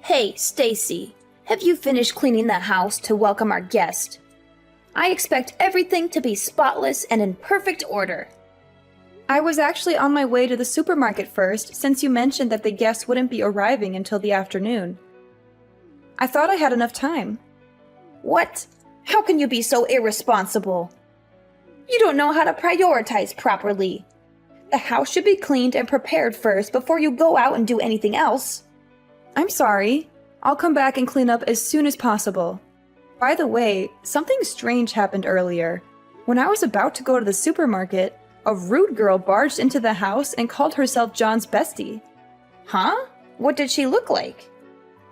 Hey, Stacy, have you finished cleaning the house to welcome our guest? I expect everything to be spotless and in perfect order. I was actually on my way to the supermarket first, since you mentioned that the guests wouldn't be arriving until the afternoon. I thought I had enough time. What? How can you be so irresponsible? You don't know how to prioritize properly. The house should be cleaned and prepared first before you go out and do anything else. I'm sorry. I'll come back and clean up as soon as possible. By the way, something strange happened earlier. When I was about to go to the supermarket, a rude girl barged into the house and called herself John's bestie. Huh? What did she look like?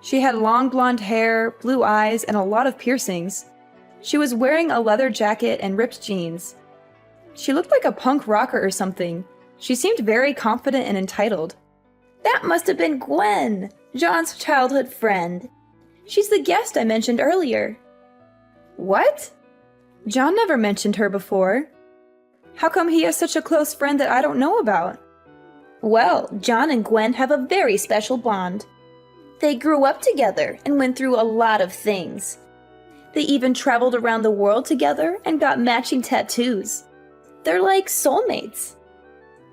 She had long blonde hair, blue eyes, and a lot of piercings. She was wearing a leather jacket and ripped jeans. She looked like a punk rocker or something. She seemed very confident and entitled. That must have been Gwen, John's childhood friend. She's the guest I mentioned earlier. What? John never mentioned her before. How come he has such a close friend that I don't know about? Well, John and Gwen have a very special bond. They grew up together and went through a lot of things. They even traveled around the world together and got matching tattoos. They're like soulmates.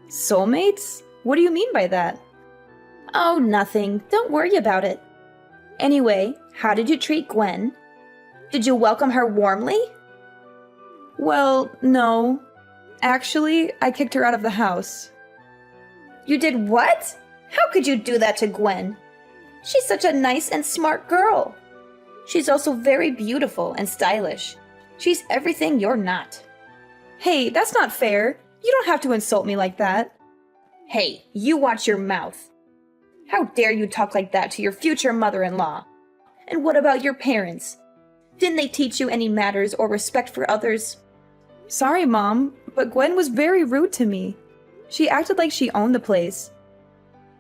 Soulmates? What do you mean by that? Oh, nothing. Don't worry about it. Anyway, how did you treat Gwen? Did you welcome her warmly? Well, no. Actually, I kicked her out of the house. You did what? How could you do that to Gwen? She's such a nice and smart girl. She's also very beautiful and stylish. She's everything you're not. Hey, that's not fair. You don't have to insult me like that. Hey, you watch your mouth. How dare you talk like that to your future mother-in-law? And what about your parents? Didn't they teach you any manners or respect for others? Sorry, Mom, but Gwen was very rude to me. She acted like she owned the place.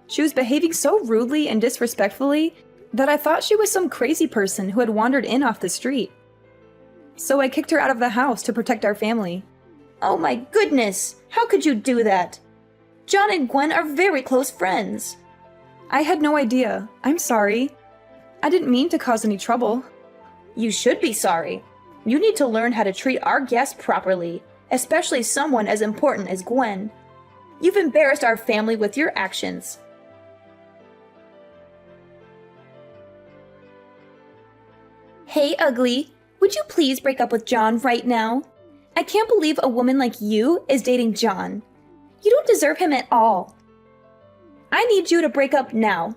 She was behaving so rudely and disrespectfully that I thought she was some crazy person who had wandered in off the street. So I kicked her out of the house to protect our family. Oh my goodness! How could you do that? John and Gwen are very close friends. I had no idea. I'm sorry. I didn't mean to cause any trouble. You should be sorry. You need to learn how to treat our guests properly, especially someone as important as Gwen. You've embarrassed our family with your actions. Hey, ugly, would you please break up with John right now? I can't believe a woman like you is dating John. You don't deserve him at all. I need you to break up now.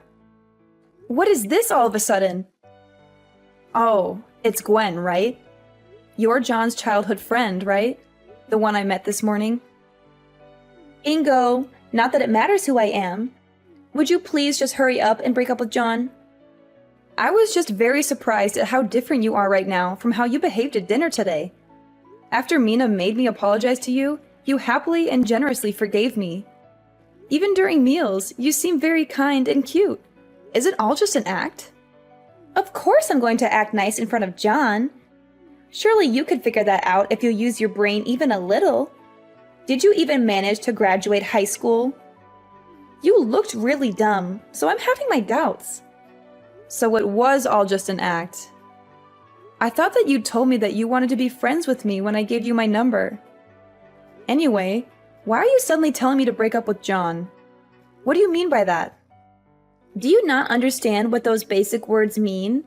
What is this all of a sudden? Oh, it's Gwen, right? You're John's childhood friend, right? The one I met this morning? Bingo! Not that it matters who I am. Would you please just hurry up and break up with John? I was just very surprised at how different you are right now from how you behaved at dinner today. After Mina made me apologize to you, you happily and generously forgave me. Even during meals, you seem very kind and cute. Is it all just an act? Of course I'm going to act nice in front of John. Surely you could figure that out if you use your brain even a little. Did you even manage to graduate high school? You looked really dumb, so I'm having my doubts. So it was all just an act. I thought that you told me that you wanted to be friends with me when I gave you my number. Anyway, why are you suddenly telling me to break up with John? What do you mean by that? Do you not understand what those basic words mean?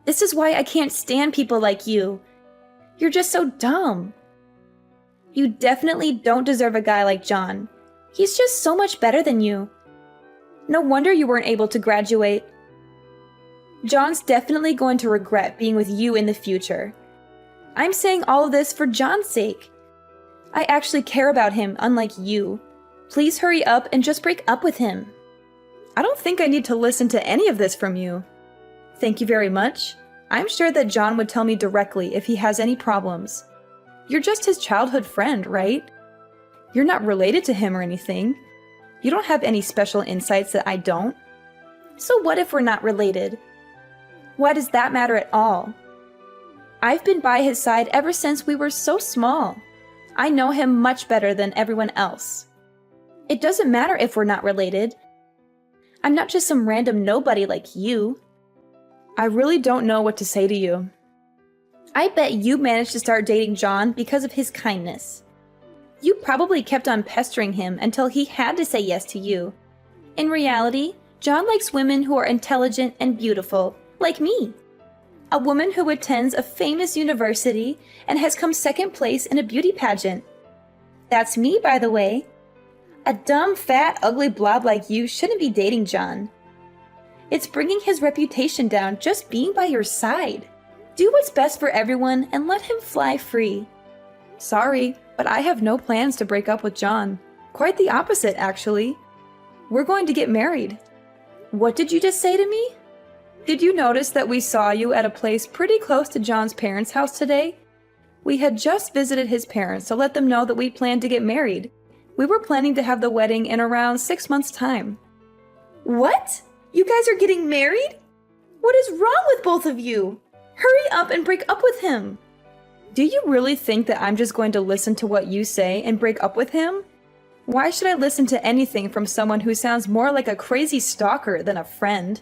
This is why I can't stand people like you. You're just so dumb. You definitely don't deserve a guy like John. He's just so much better than you. No wonder you weren't able to graduate. John's definitely going to regret being with you in the future. I'm saying all of this for John's sake. I actually care about him, unlike you. Please hurry up and just break up with him. I don't think I need to listen to any of this from you. Thank you very much. I'm sure that John would tell me directly if he has any problems. You're just his childhood friend, right? You're not related to him or anything. You don't have any special insights that I don't. So what if we're not related? Why does that matter at all? I've been by his side ever since we were so small. I know him much better than everyone else. It doesn't matter if we're not related. I'm not just some random nobody like you. I really don't know what to say to you. I bet you managed to start dating John because of his kindness. You probably kept on pestering him until he had to say yes to you. In reality, John likes women who are intelligent and beautiful, like me. A woman who attends a famous university and has come second place in a beauty pageant. That's me, by the way. A dumb, fat, ugly blob like you shouldn't be dating John. It's bringing his reputation down just being by your side. Do what's best for everyone and let him fly free. Sorry, but I have no plans to break up with John. Quite the opposite, actually. We're going to get married. What did you just say to me? Did you notice that we saw you at a place pretty close to John's parents' house today? We had just visited his parents to let them know that we planned to get married. We were planning to have the wedding in around 6 months' time. What? You guys are getting married? What is wrong with both of you? Hurry up and break up with him. Do you really think that I'm just going to listen to what you say and break up with him? Why should I listen to anything from someone who sounds more like a crazy stalker than a friend?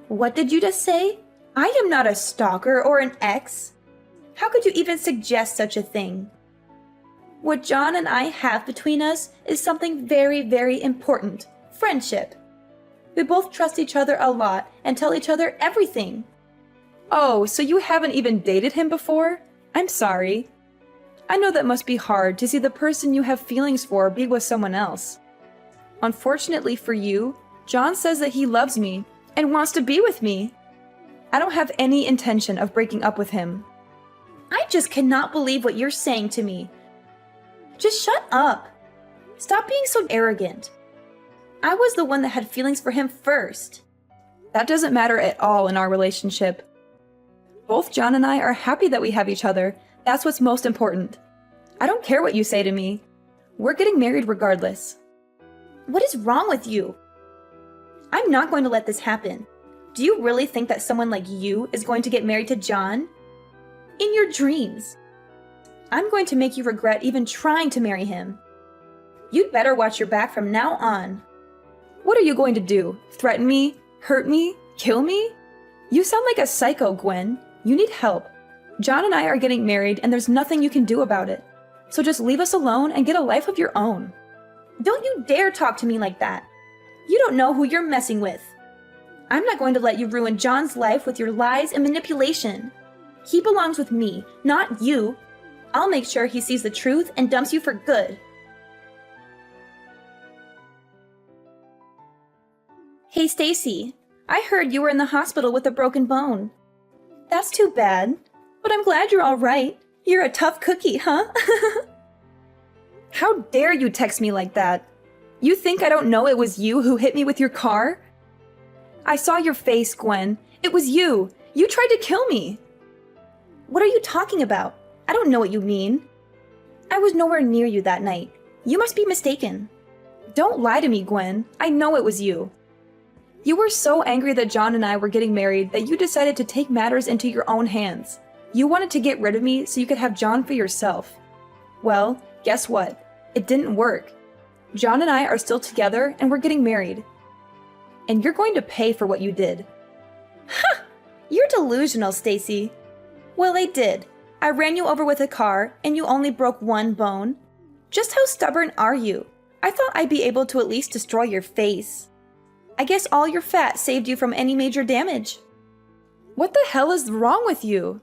What did you just say? I am not a stalker or an ex. How could you even suggest such a thing? What John and I have between us is something very, very important. Friendship. We both trust each other a lot and tell each other everything. Oh, so you haven't even dated him before? I'm sorry. I know that must be hard to see the person you have feelings for be with someone else. Unfortunately for you, John says that he loves me and wants to be with me. I don't have any intention of breaking up with him. I just cannot believe what you're saying to me. Just shut up. Stop being so arrogant. I was the one that had feelings for him first. That doesn't matter at all in our relationship. Both John and I are happy that we have each other. That's what's most important. I don't care what you say to me. We're getting married regardless. What is wrong with you? I'm not going to let this happen. Do you really think that someone like you is going to get married to John? In your dreams. I'm going to make you regret even trying to marry him. You'd better watch your back from now on. What are you going to do? Threaten me? Hurt me? Kill me? You sound like a psycho, Gwen. You need help. John and I are getting married and there's nothing you can do about it. So just leave us alone and get a life of your own. Don't you dare talk to me like that. You don't know who you're messing with. I'm not going to let you ruin John's life with your lies and manipulation. He belongs with me, not you. I'll make sure he sees the truth and dumps you for good. Hey, Stacy. I heard you were in the hospital with a broken bone. That's too bad, but I'm glad you're all right. You're a tough cookie, huh? How dare you text me like that? You think I don't know it was you who hit me with your car? I saw your face, Gwen. It was you. You tried to kill me. What are you talking about? I don't know what you mean. I was nowhere near you that night. You must be mistaken. Don't lie to me, Gwen. I know it was you. You were so angry that John and I were getting married that you decided to take matters into your own hands. You wanted to get rid of me so you could have John for yourself. Well, guess what? It didn't work. John and I are still together and we're getting married. And you're going to pay for what you did. Ha! You're delusional, Stacy. Well, I did. I ran you over with a car and you only broke one bone. Just how stubborn are you? I thought I'd be able to at least destroy your face. I guess all your fat saved you from any major damage. What the hell is wrong with you?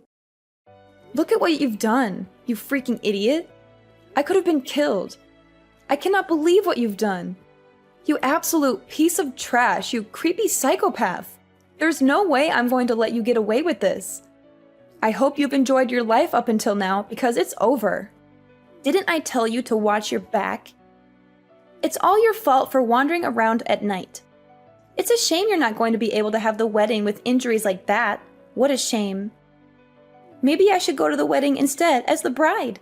Look at what you've done, you freaking idiot. I could have been killed. I cannot believe what you've done. You absolute piece of trash, you creepy psychopath. There's no way I'm going to let you get away with this. I hope you've enjoyed your life up until now because it's over. Didn't I tell you to watch your back? It's all your fault for wandering around at night. It's a shame you're not going to be able to have the wedding with injuries like that. What a shame. Maybe I should go to the wedding instead as the bride.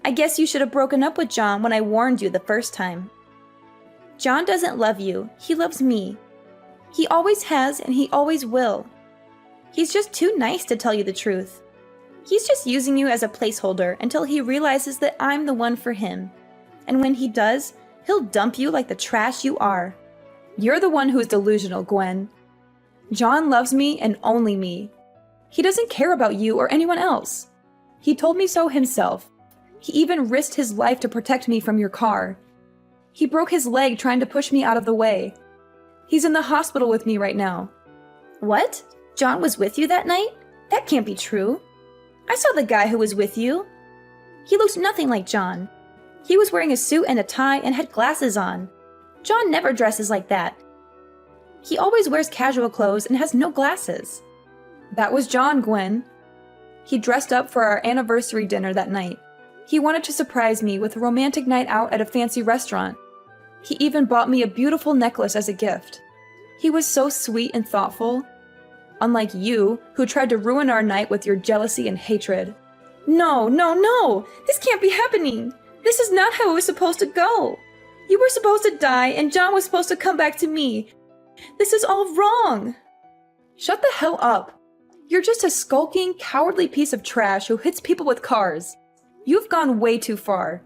I guess you should have broken up with John when I warned you the first time. John doesn't love you. He loves me. He always has and he always will. He's just too nice to tell you the truth. He's just using you as a placeholder until he realizes that I'm the one for him. And when he does, he'll dump you like the trash you are. You're the one who's delusional, Gwen. John loves me and only me. He doesn't care about you or anyone else. He told me so himself. He even risked his life to protect me from your car. He broke his leg trying to push me out of the way. He's in the hospital with me right now. What? John was with you that night? That can't be true. I saw the guy who was with you. He looked nothing like John. He was wearing a suit and a tie and had glasses on. John never dresses like that. He always wears casual clothes and has no glasses. That was John, Gwen. He dressed up for our anniversary dinner that night. He wanted to surprise me with a romantic night out at a fancy restaurant. He even bought me a beautiful necklace as a gift. He was so sweet and thoughtful. Unlike you, who tried to ruin our night with your jealousy and hatred. No, no, no! This can't be happening! This is not how it was supposed to go! You were supposed to die, and John was supposed to come back to me. This is all wrong! Shut the hell up! You're just a skulking, cowardly piece of trash who hits people with cars. You've gone way too far.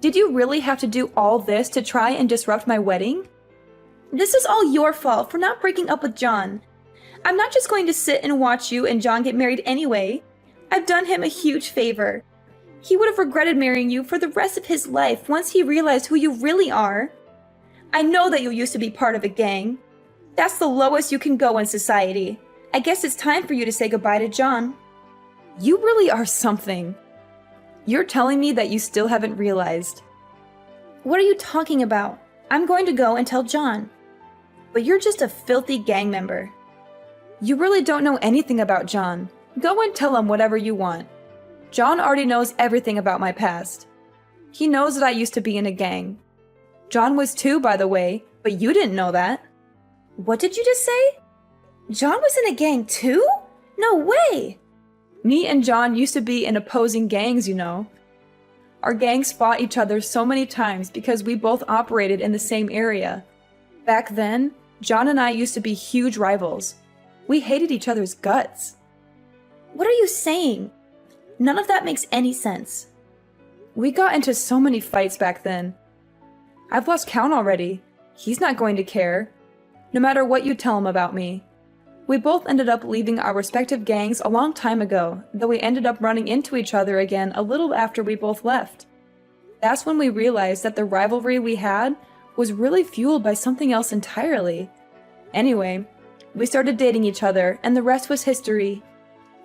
Did you really have to do all this to try and disrupt my wedding? This is all your fault for not breaking up with John. I'm not just going to sit and watch you and John get married anyway. I've done him a huge favor. He would have regretted marrying you for the rest of his life once he realized who you really are. I know that you used to be part of a gang. That's the lowest you can go in society. I guess it's time for you to say goodbye to John. You really are something. You're telling me that you still haven't realized. What are you talking about? I'm going to go and tell John. But you're just a filthy gang member. You really don't know anything about John. Go and tell him whatever you want. John already knows everything about my past. He knows that I used to be in a gang. John was too, by the way, but you didn't know that. What did you just say? John was in a gang too? No way! Me and John used to be in opposing gangs, you know. Our gangs fought each other so many times because we both operated in the same area. Back then, John and I used to be huge rivals. We hated each other's guts. What are you saying? None of that makes any sense. We got into so many fights back then. I've lost count already. He's not going to care, no matter what you tell him about me. We both ended up leaving our respective gangs a long time ago, though we ended up running into each other again a little after we both left. That's when we realized that the rivalry we had was really fueled by something else entirely. Anyway, we started dating each other, and the rest was history.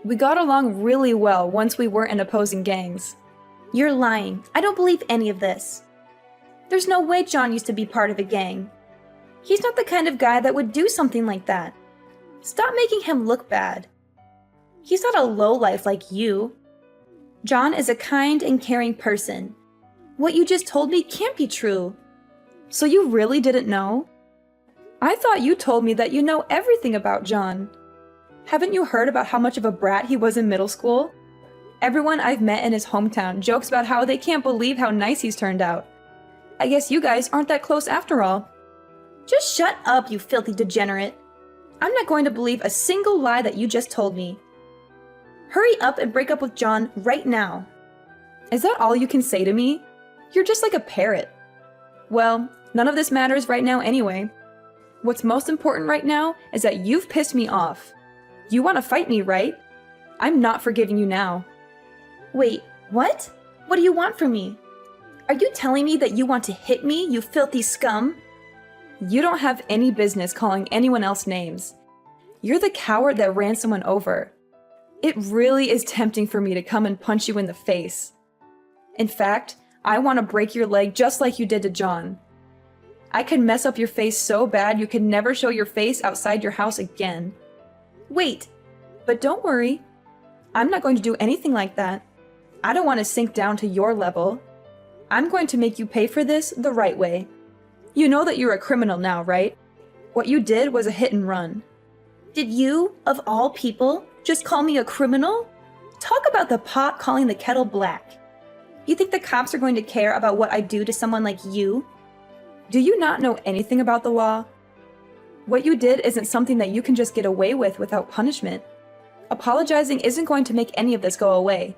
We got along really well once we weren't in opposing gangs. You're lying. I don't believe any of this. There's no way John used to be part of a gang. He's not the kind of guy that would do something like that. Stop making him look bad. He's not a lowlife like you. John is a kind and caring person. What you just told me can't be true. So you really didn't know? I thought you told me that you know everything about John. Haven't you heard about how much of a brat he was in middle school? Everyone I've met in his hometown jokes about how they can't believe how nice he's turned out. I guess you guys aren't that close after all. Just shut up, you filthy degenerate. I'm not going to believe a single lie that you just told me. Hurry up and break up with John right now. Is that all you can say to me? You're just like a parrot. Well, none of this matters right now anyway. What's most important right now is that you've pissed me off. You want to fight me, right? I'm not forgiving you now. Wait, what? What do you want from me? Are you telling me that you want to hit me, you filthy scum? You don't have any business calling anyone else names. You're the coward that ran someone over. It really is tempting for me to come and punch you in the face. In fact, I want to break your leg just like you did to John. I could mess up your face so bad you could never show your face outside your house again. Wait, but don't worry. I'm not going to do anything like that. I don't want to sink down to your level. I'm going to make you pay for this the right way. You know that you're a criminal now, right? What you did was a hit and run. Did you, of all people, just call me a criminal? Talk about the pot calling the kettle black. You think the cops are going to care about what I do to someone like you? Do you not know anything about the law? What you did isn't something that you can just get away with without punishment. Apologizing isn't going to make any of this go away.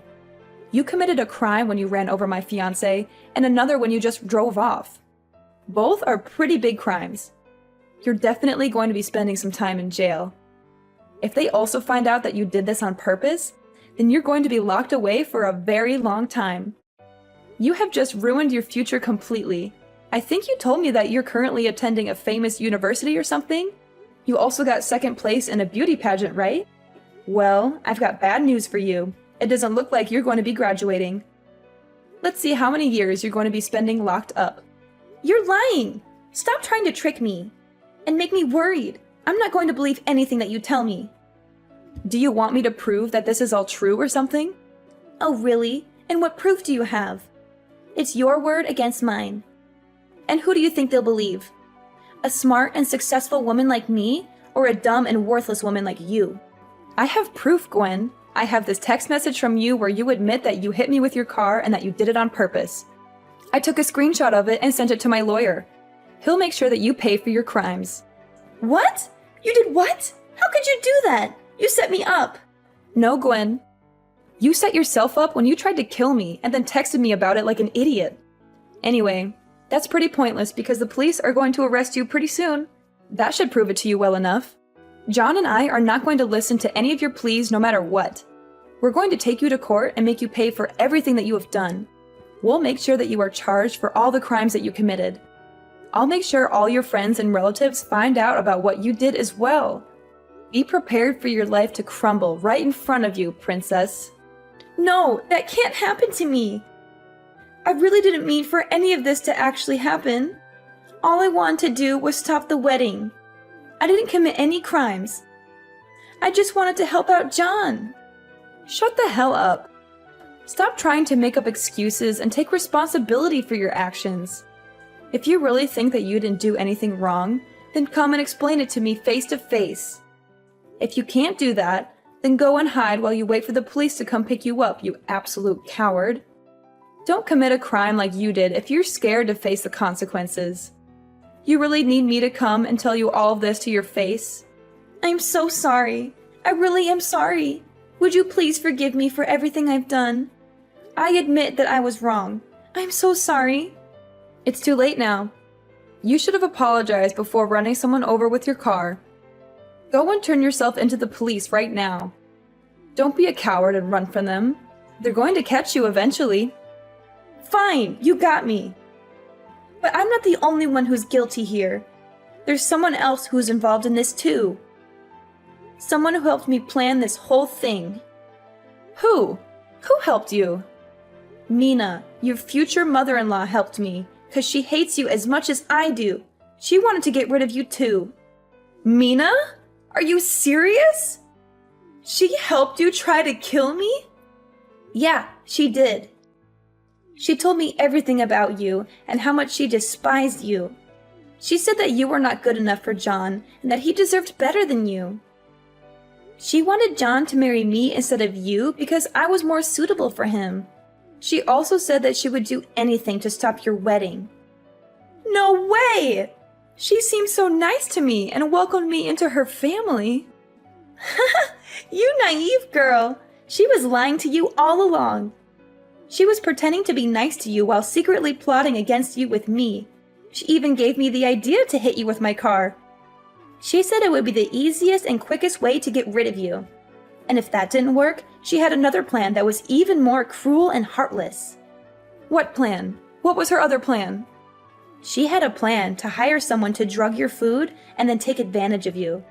You committed a crime when you ran over my fiancé, and another when you just drove off. Both are pretty big crimes. You're definitely going to be spending some time in jail. If they also find out that you did this on purpose, then you're going to be locked away for a very long time. You have just ruined your future completely. I think you told me that you're currently attending a famous university or something? You also got second place in a beauty pageant, right? Well, I've got bad news for you. It doesn't look like you're going to be graduating. Let's see how many years you're going to be spending locked up. You're lying! Stop trying to trick me and make me worried. I'm not going to believe anything that you tell me. Do you want me to prove that this is all true or something? Oh, really? And what proof do you have? It's your word against mine. And who do you think they'll believe? A smart and successful woman like me, or a dumb and worthless woman like you? I have proof, Gwen. I have this text message from you where you admit that you hit me with your car and that you did it on purpose. I took a screenshot of it and sent it to my lawyer. He'll make sure that you pay for your crimes. What? You did what? How could you do that? You set me up. No, Gwen. You set yourself up when you tried to kill me and then texted me about it like an idiot. Anyway, that's pretty pointless because the police are going to arrest you pretty soon. That should prove it to you well enough. John and I are not going to listen to any of your pleas no matter what. We're going to take you to court and make you pay for everything that you have done. We'll make sure that you are charged for all the crimes that you committed. I'll make sure all your friends and relatives find out about what you did as well. Be prepared for your life to crumble right in front of you, princess. No, that can't happen to me. I really didn't mean for any of this to actually happen. All I wanted to do was stop the wedding. I didn't commit any crimes. I just wanted to help out John. Shut the hell up. Stop trying to make up excuses and take responsibility for your actions. If you really think that you didn't do anything wrong, then come and explain it to me face to face. If you can't do that, then go and hide while you wait for the police to come pick you up, you absolute coward. Don't commit a crime like you did if you're scared to face the consequences. You really need me to come and tell you all of this to your face? I'm so sorry. I really am sorry. Would you please forgive me for everything I've done? I admit that I was wrong. I'm so sorry. It's too late now. You should have apologized before running someone over with your car. Go and turn yourself into the police right now. Don't be a coward and run from them. They're going to catch you eventually. Fine, you got me. But I'm not the only one who's guilty here. There's someone else who's involved in this too. Someone who helped me plan this whole thing. Who? Who helped you? Mina, your future mother-in-law, helped me, because she hates you as much as I do. She wanted to get rid of you too. Mina? Are you serious? She helped you try to kill me? Yeah, she did. She told me everything about you and how much she despised you. She said that you were not good enough for John and that he deserved better than you. She wanted John to marry me instead of you because I was more suitable for him. She also said that she would do anything to stop your wedding. No way! She seemed so nice to me and welcomed me into her family. You naive girl! She was lying to you all along. She was pretending to be nice to you while secretly plotting against you with me. She even gave me the idea to hit you with my car. She said it would be the easiest and quickest way to get rid of you. And if that didn't work, she had another plan that was even more cruel and heartless. What plan? What was her other plan? She had a plan to hire someone to drug your food and then take advantage of you.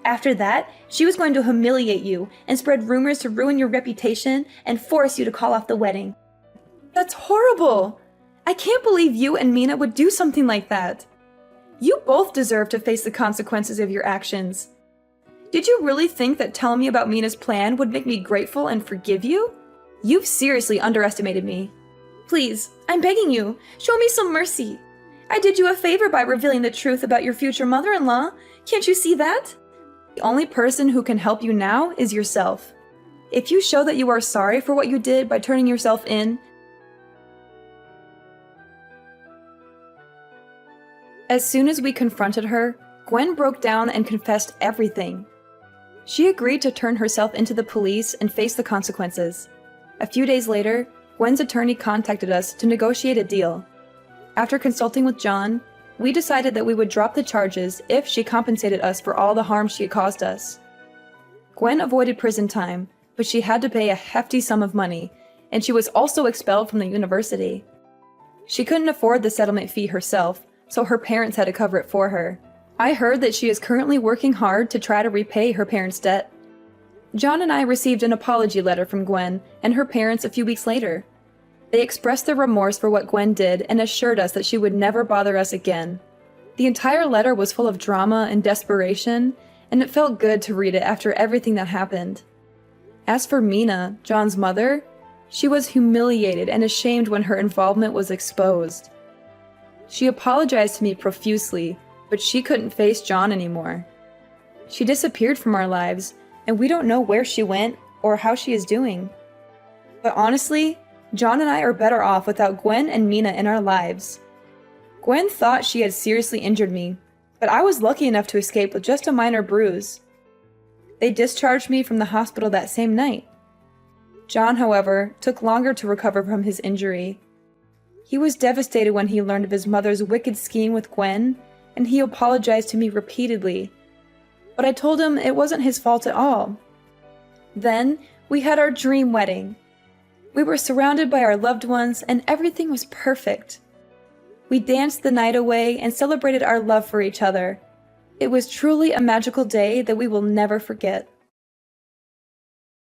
After that, she was going to humiliate you and spread rumors to ruin your reputation and force you to call off the wedding. That's horrible! I can't believe you and Mina would do something like that. You both deserve to face the consequences of your actions. Did you really think that telling me about Mina's plan would make me grateful and forgive you? You've seriously underestimated me. Please, I'm begging you, show me some mercy. I did you a favor by revealing the truth about your future mother-in-law. Can't you see that? The only person who can help you now is yourself. If you show that you are sorry for what you did by turning yourself in, as soon as we confronted her, Gwen broke down and confessed everything. She agreed to turn herself into the police and face the consequences. A few days later, Gwen's attorney contacted us to negotiate a deal. After consulting with John, We decided that we would drop the charges if she compensated us for all the harm she had caused us. Gwen avoided prison time, but she had to pay a hefty sum of money, and she was also expelled from the university. She couldn't afford the settlement fee herself, so her parents had to cover it for her. I heard that she is currently working hard to try to repay her parents' debt. John and I received an apology letter from Gwen and her parents a few weeks later. They expressed their remorse for what Gwen did and assured us that she would never bother us again. The entire letter was full of drama and desperation, and it felt good to read it after everything that happened. As for Mina, John's mother, she was humiliated and ashamed when her involvement was exposed. She apologized to me profusely, but she couldn't face John anymore. She disappeared from our lives, and we don't know where she went or how she is doing. But honestly, John and I are better off without Gwen and Mina in our lives. Gwen thought she had seriously injured me, but I was lucky enough to escape with just a minor bruise. They discharged me from the hospital that same night. John, however, took longer to recover from his injury. He was devastated when he learned of his mother's wicked scheme with Gwen, and he apologized to me repeatedly. But I told him it wasn't his fault at all. Then, we had our dream wedding. We were surrounded by our loved ones, and everything was perfect. We danced the night away and celebrated our love for each other. It was truly a magical day that we will never forget.